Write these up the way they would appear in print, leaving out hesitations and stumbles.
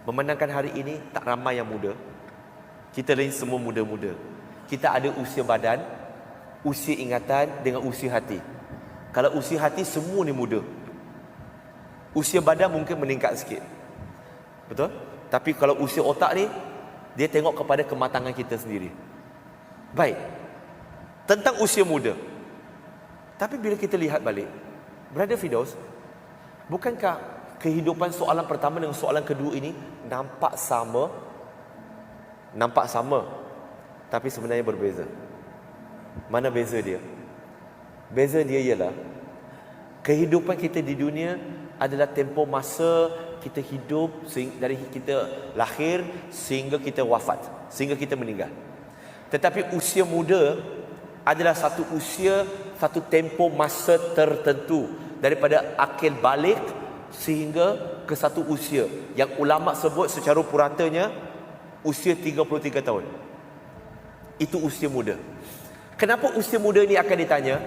Memandangkan hari ini tak ramai yang muda. Kita ni semua muda-muda. Kita ada usia badan, usia ingatan dengan usia hati. Kalau usia hati semua ni muda. Usia badan mungkin meningkat sikit. Betul? Tapi kalau usia otak ni, dia tengok kepada kematangan kita sendiri. Baik. Tentang usia muda. Tapi bila kita lihat balik, Brother Firdaus, bukankah kehidupan soalan pertama dengan soalan kedua ini nampak sama? Nampak sama, tapi sebenarnya berbeza. Mana beza dia? Beza dia ialah kehidupan kita di dunia adalah tempoh masa kita hidup dari kita lahir sehingga kita wafat, sehingga kita meninggal. Tetapi usia muda adalah satu usia, satu tempoh masa tertentu daripada akil balik sehingga ke satu usia yang ulama sebut secara puratanya usia 33 tahun. Itu usia muda. Kenapa usia muda ini akan ditanya?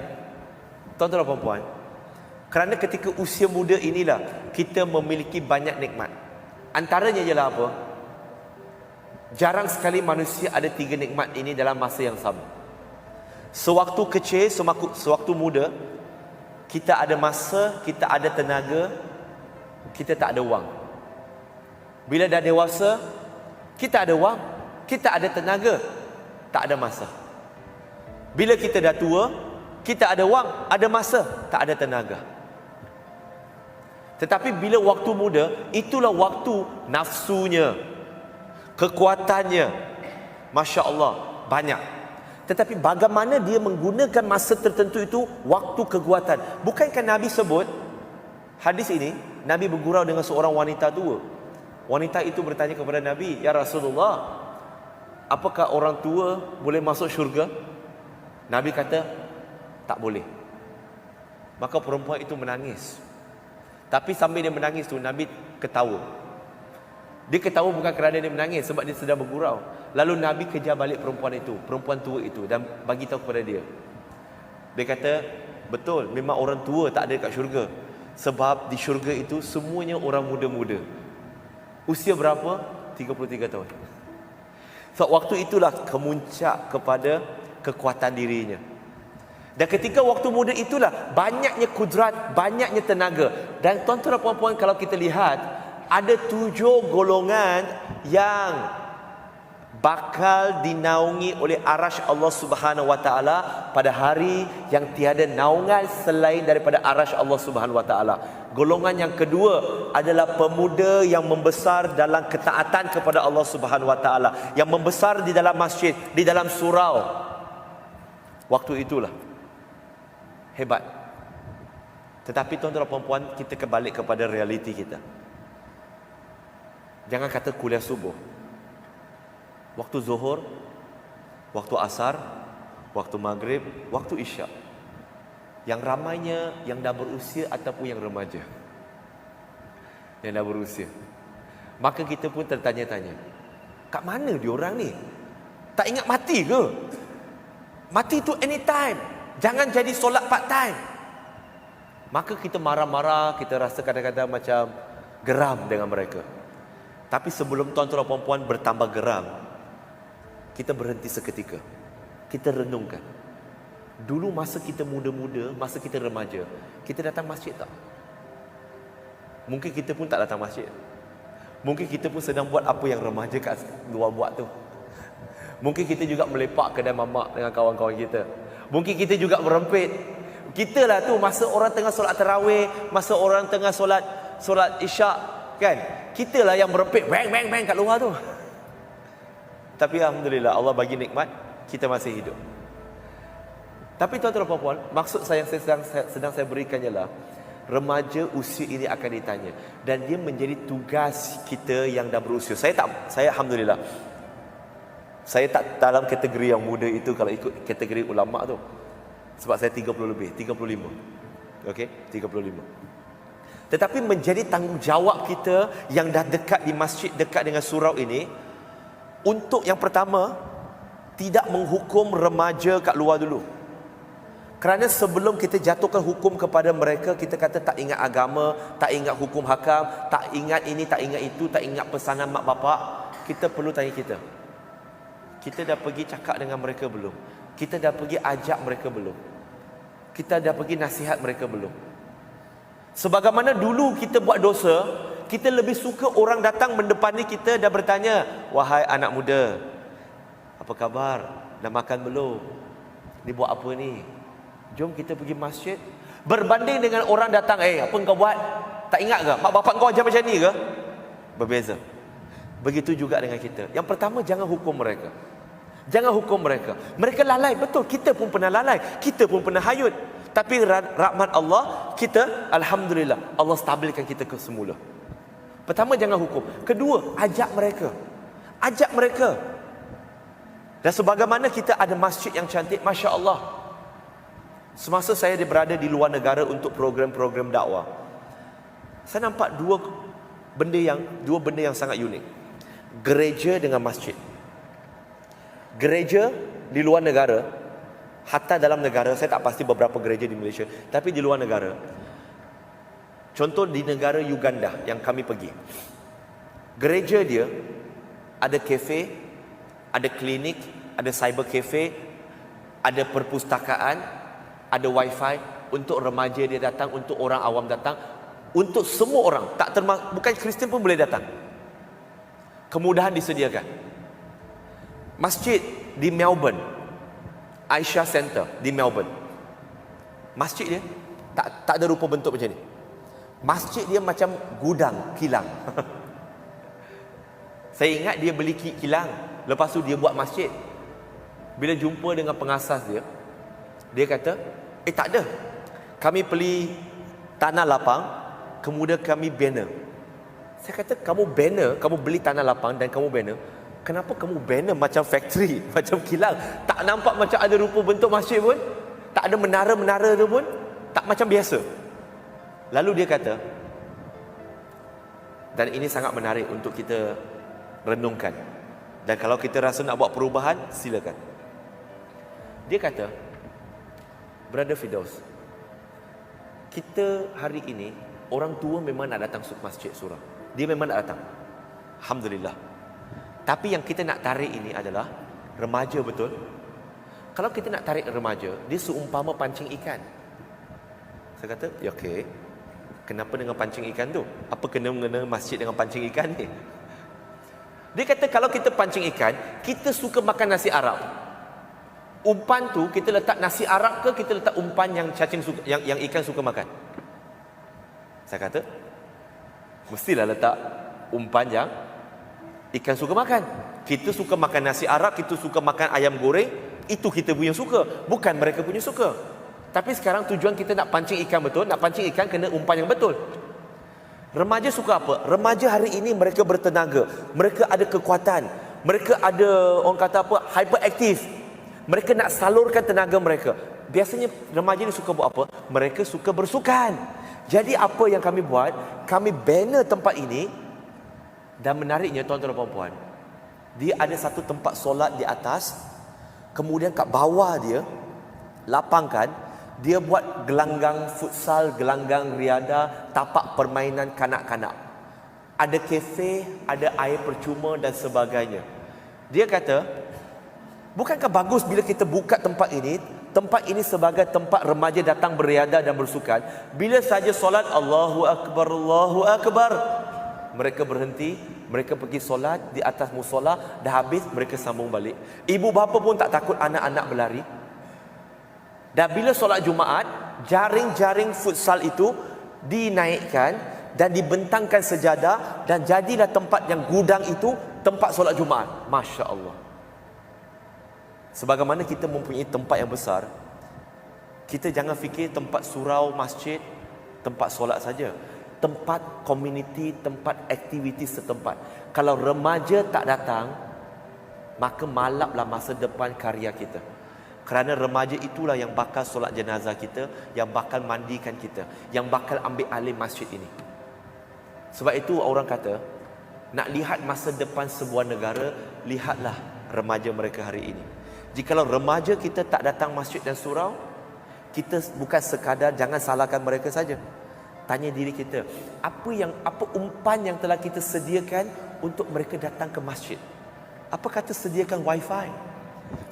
Tuan-tuan dan puan-puan, kerana ketika usia muda inilah kita memiliki banyak nikmat. Antaranya ialah apa? Jarang sekali manusia ada 3 nikmat ini dalam masa yang sama. Sewaktu kecil, sewaktu muda, kita ada masa, kita ada tenaga, kita tak ada wang. Bila dah dewasa, kita ada wang, kita ada tenaga, tak ada masa. Bila kita dah tua, kita ada wang, ada masa, tak ada tenaga. Tetapi bila waktu muda, itulah waktu nafsunya, kekuatannya, Masya Allah, banyak. Tetapi bagaimana dia menggunakan masa tertentu itu, waktu kekuatan. Bukankah Nabi sebut, hadis ini, Nabi bergurau dengan seorang wanita tua. Wanita itu bertanya kepada Nabi, "Ya Rasulullah, apakah orang tua boleh masuk syurga?" Nabi kata, "Tak boleh." Maka perempuan itu menangis. Tapi sambil dia menangis tu, Nabi ketawa. Dia ketawa bukan kerana dia menangis, sebab dia sedang bergurau. Lalu Nabi kejar balik perempuan itu, perempuan tua itu, dan bagi tahu kepada dia. Dia kata, betul, memang orang tua tak ada kat syurga. Sebab di syurga itu semuanya orang muda-muda. Usia berapa? 33 tahun. So, waktu itulah kemuncak kepada kekuatan dirinya. Dan ketika waktu muda itulah banyaknya kudrat, banyaknya tenaga. Dan tuan-tuan dan puan-puan, kalau kita lihat, ada 7 golongan yang bakal dinaungi oleh arasy Allah Subhanahu wa taala pada hari yang tiada naungan selain daripada arasy Allah Subhanahu wa taala. Golongan yang kedua adalah pemuda yang membesar dalam ketaatan kepada Allah Subhanahu wa taala, yang membesar di dalam masjid, di dalam surau. Waktu itulah hebat. Tetapi tuan-tuan dan puan-puan, kita kembali kepada realiti kita. Jangan kata kuliah subuh. Waktu zuhur, waktu asar, waktu maghrib, waktu isyak. Yang ramainya yang dah berusia ataupun yang remaja, yang dah berusia. Maka kita pun tertanya-tanya, kat mana diorang ni? Tak ingat mati ke? Mati tu anytime. Jangan jadi solat part time. Maka kita marah-marah, kita rasa kadang-kadang macam geram dengan mereka. Tapi sebelum tuan-tuan dan puan-puan bertambah geram, kita berhenti seketika. Kita renungkan. Dulu masa kita muda-muda, masa kita remaja, kita datang masjid tak? Mungkin kita pun tak datang masjid. Mungkin kita pun sedang buat apa yang remaja kat luar buat tu. Mungkin kita juga melepak kedai mamak dengan kawan-kawan kita. Mungkin kita juga merempit. Kita lah tu masa orang tengah solat tarawih, masa orang tengah solat isyak, kan? Kita lah yang merempit bang bang bang kat luar tu. Tapi alhamdulillah Allah bagi nikmat kita masih hidup. Tapi tuan-tuan dan puan-puan, maksud saya yang sedang saya berikan ialah remaja usia ini akan ditanya, dan dia menjadi tugas kita yang dah berusia. Saya alhamdulillah, saya tak dalam kategori yang muda itu kalau ikut kategori ulama tu. Sebab saya 30 lebih, 35. Okey, 35. Tetapi menjadi tanggungjawab kita yang dah dekat di masjid, dekat dengan surau ini, untuk yang pertama, tidak menghukum remaja kat luar dulu. Kerana sebelum kita jatuhkan hukum kepada mereka, kita kata tak ingat agama, tak ingat hukum hakam, tak ingat ini, tak ingat itu, tak ingat pesanan mak bapak, kita perlu tanya kita dah pergi cakap dengan mereka belum? Kita dah pergi ajak mereka belum? Kita dah pergi nasihat mereka belum? Sebagaimana dulu kita buat dosa, kita lebih suka orang datang mendepani kita dan bertanya, wahai anak muda, apa khabar? Dah makan belum? Ni buat apa ni? Jom kita pergi masjid. Berbanding dengan orang datang, apa kau buat? Tak ingat ke? Mak bapak kau ajar macam ni ke? Berbeza. Begitu juga dengan kita. Yang pertama, jangan hukum mereka. Jangan hukum mereka. Mereka lalai, betul. Kita pun pernah lalai. Kita pun pernah hayut. Tapi rahmat Allah, kita, alhamdulillah, Allah stabilkan kita ke semula. Pertama, jangan hukum. Kedua, ajak mereka. Ajak mereka. Dan sebagaimana kita ada masjid yang cantik, Masya Allah. Semasa saya berada di luar negara untuk program-program dakwah, saya nampak dua benda yang sangat unik. Gereja dengan masjid. Gereja di luar negara, hatta dalam negara, saya tak pasti beberapa gereja di Malaysia, tapi di luar negara, contoh di negara Uganda yang kami pergi, gereja dia ada kafe, ada klinik, ada cyber cafe, ada perpustakaan, ada wifi untuk remaja dia datang, untuk orang awam datang, untuk semua orang, tak bukan Kristian pun boleh datang. Kemudahan disediakan. Masjid di Melbourne, Aisyah Center di Melbourne, masjid dia tak ada rupa bentuk macam ni. Masjid dia macam gudang kilang. Saya ingat dia beli kilang, lepas tu dia buat masjid. Bila jumpa dengan pengasas dia kata, tak ada, kami beli tanah lapang, kemudian kami banner. Saya kata, kamu banner, kamu beli tanah lapang dan kamu banner, kenapa kamu banner macam factory, macam kilang? Tak nampak macam ada rupa bentuk masjid pun, tak ada menara-menara tu pun, tak macam biasa. Lalu dia kata, dan ini sangat menarik untuk kita renungkan, dan kalau kita rasa nak buat perubahan, silakan. Dia kata, Brother Firdaus, kita hari ini, orang tua memang nak datang masjid surau. Dia memang nak datang, alhamdulillah. Tapi yang kita nak tarik ini adalah remaja, betul? Kalau kita nak tarik remaja, dia seumpama pancing ikan. Saya kata, ya okey, kenapa dengan pancing ikan tu? Apa kena-mengena masjid dengan pancing ikan ni? Dia kata, kalau kita pancing ikan, kita suka makan nasi Arab. Umpan tu kita letak nasi Arab ke kita letak umpan yang cacing suka, yang ikan suka makan? Saya kata, mestilah letak umpan yang ikan suka makan. Kita suka makan nasi Arab, kita suka makan ayam goreng, itu kita punya suka, bukan mereka punya suka. Tapi sekarang tujuan kita nak pancing ikan betul, nak pancing ikan kena umpan yang betul. Remaja suka apa? Remaja hari ini mereka bertenaga, mereka ada kekuatan, mereka ada, orang kata apa, hyperaktif. Mereka nak salurkan tenaga mereka. Biasanya remaja ni suka buat apa? Mereka suka bersukan. Jadi apa yang kami buat? Kami banner tempat ini. Dan menariknya, tuan-tuan dan puan-puan, dia ada satu tempat solat di atas, kemudian kat bawah dia lapangkan, dia buat gelanggang futsal, gelanggang riada, tapak permainan kanak-kanak. Ada kafe, ada air percuma dan sebagainya. Dia kata, bukankah bagus bila kita buka tempat ini sebagai tempat remaja datang beriadah dan bersukan. Bila saja solat, Allahu Akbar, Allahu Akbar, mereka berhenti, mereka pergi solat di atas musola, dah habis mereka sambung balik. Ibu bapa pun tak takut anak-anak berlari. Dan bila solat Jumaat, jaring-jaring futsal itu dinaikkan dan dibentangkan sejadah, dan jadilah tempat yang gudang itu tempat solat Jumaat. Masya Allah. Sebagaimana kita mempunyai tempat yang besar, kita jangan fikir tempat surau, masjid, tempat solat saja. Tempat komuniti, tempat aktiviti setempat. Kalau remaja tak datang, maka malaplah masa depan karya kita. Kerana remaja itulah yang bakal solat jenazah kita, yang bakal mandikan kita, yang bakal ambil alih masjid ini. Sebab itu orang kata, nak lihat masa depan sebuah negara, lihatlah remaja mereka hari ini. Jikalau remaja kita tak datang masjid dan surau, kita bukan sekadar jangan salahkan mereka saja. Tanya diri kita, apa umpan yang telah kita sediakan untuk mereka datang ke masjid? Apa kata sediakan wifi?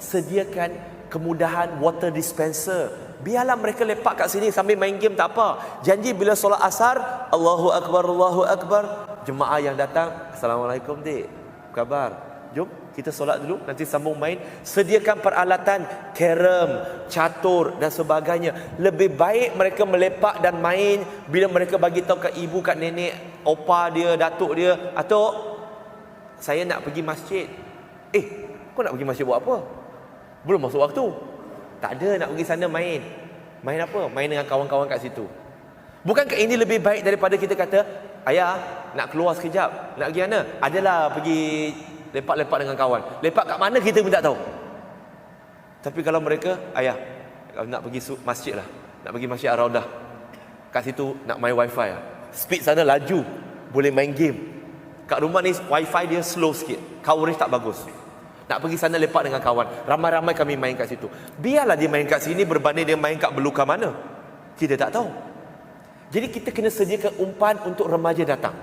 Sediakan kemudahan water dispenser. Biarlah mereka lepak kat sini sambil main game, tak apa. Janji bila solat asar, Allahu Akbar, Allahu Akbar. Jemaah yang datang, Assalamualaikum dik, apa khabar? Jom kita solat dulu, nanti sambung main. Sediakan peralatan carom, catur dan sebagainya. Lebih baik mereka melepak dan main bila mereka bagi tahu kat ibu, kat nenek, opa dia, datuk dia, atau saya nak pergi masjid. Kau nak pergi masjid buat apa? Belum masuk waktu. Tak ada, nak pergi sana main. Main apa? Main dengan kawan-kawan kat situ. Bukankah ini lebih baik daripada kita kata, ayah nak keluar sekejap, nak pergi mana? Adalah pergi lepak-lepak dengan kawan. Lepak kat mana kita pun tak tahu. Tapi kalau mereka, ayah nak pergi masjid lah, nak pergi masjid Ar-Raudah, kat situ nak main wifi lah. Speed sana laju, boleh main game. Kat rumah ni wifi dia slow sikit, coverage tak bagus. Nak pergi sana lepak dengan kawan, ramai-ramai kami main kat situ. Biarlah dia main kat sini berbanding dia main kat belukar mana, kita tak tahu. Jadi kita kena sediakan umpan untuk remaja datang.